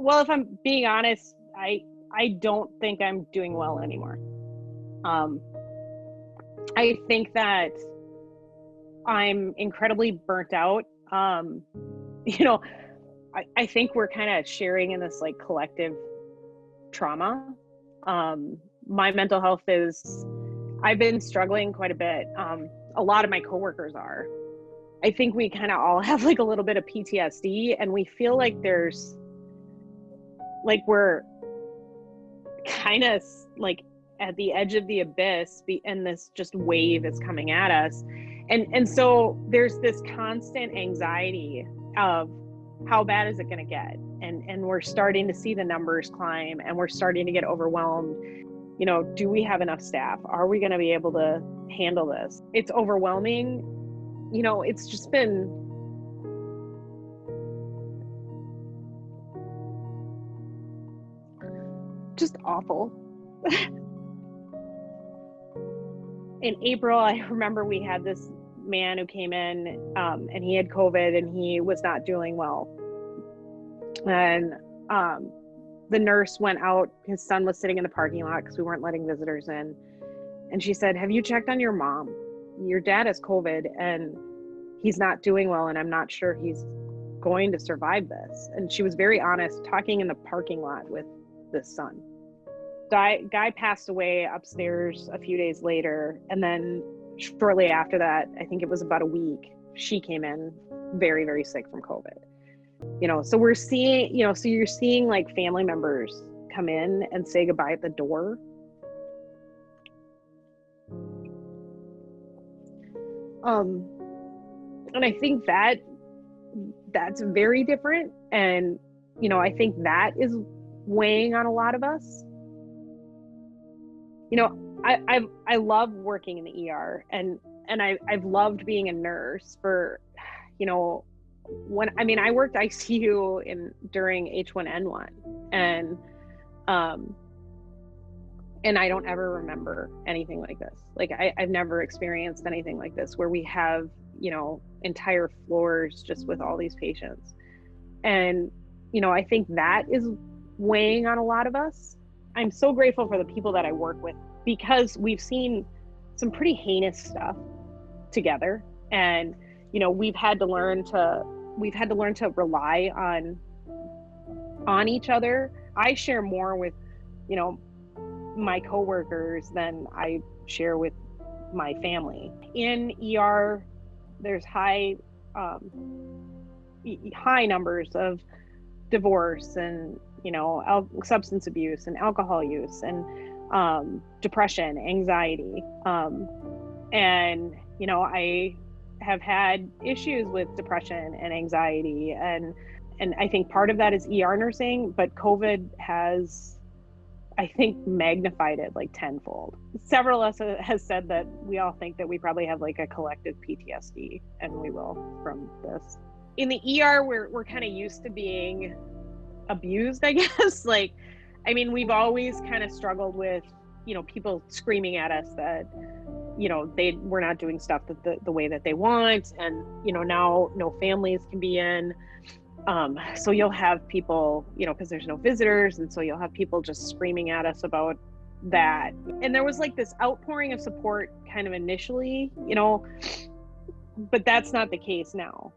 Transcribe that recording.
Well, if I'm being honest, I don't think I'm doing well anymore. Um, I think that I'm incredibly burnt out. You know, I think we're kind of sharing in this like collective trauma. My mental health I've been struggling quite a bit. A lot of my coworkers are. I think we kind of all have like a little bit of PTSD, and we feel like we're kind of like at the edge of the abyss, and this just wave is coming at us. And so there's this constant anxiety of how bad is it going to get? And we're starting to see the numbers climb, and we're starting to get overwhelmed. Do we have enough staff? Are we going to be able to handle this? It's overwhelming. It's just been just awful. In April, I remember we had this man who came in, and he had COVID, and he was not doing well. And the nurse went out. His son was sitting in the parking lot because we weren't letting visitors in. And she said, "Have you checked on your mom? Your dad has COVID and he's not doing well, and I'm not sure he's going to survive this." And she was very honest, talking in the parking lot with this son. Guy passed away upstairs a few days later, and then shortly after that, I think it was about a week, she came in very, very sick from COVID. So we're seeing, so you're seeing like family members come in and say goodbye at the door. And I think that's very different. And, I think that is weighing on a lot of us. I love working in the ER, and I've loved being a nurse for, I worked ICU during H1N1, and I don't ever remember anything like this. Like I've never experienced anything like this where we have, entire floors just with all these patients. And, I think that is weighing on a lot of us. I'm so grateful for the people that I work with, because we've seen some pretty heinous stuff together. And, we've had to learn to rely on each other. I share more with, my coworkers than I share with my family. In ER, there's high numbers of divorce and, substance abuse and alcohol use and depression, anxiety. And, I have had issues with depression and anxiety. And I think part of that is ER nursing, but COVID has, I think, magnified it like tenfold. Several of us has said that we all think that we probably have like a collective PTSD, and we will, from this. In the ER, we're kind of used to being abused, I guess. We've always kind of struggled with, people screaming at us that, we're not doing stuff the way that they want. And, now no families can be in. So you'll have people, because there's no visitors. And so you'll have people just screaming at us about that. And there was like this outpouring of support kind of initially, but that's not the case now.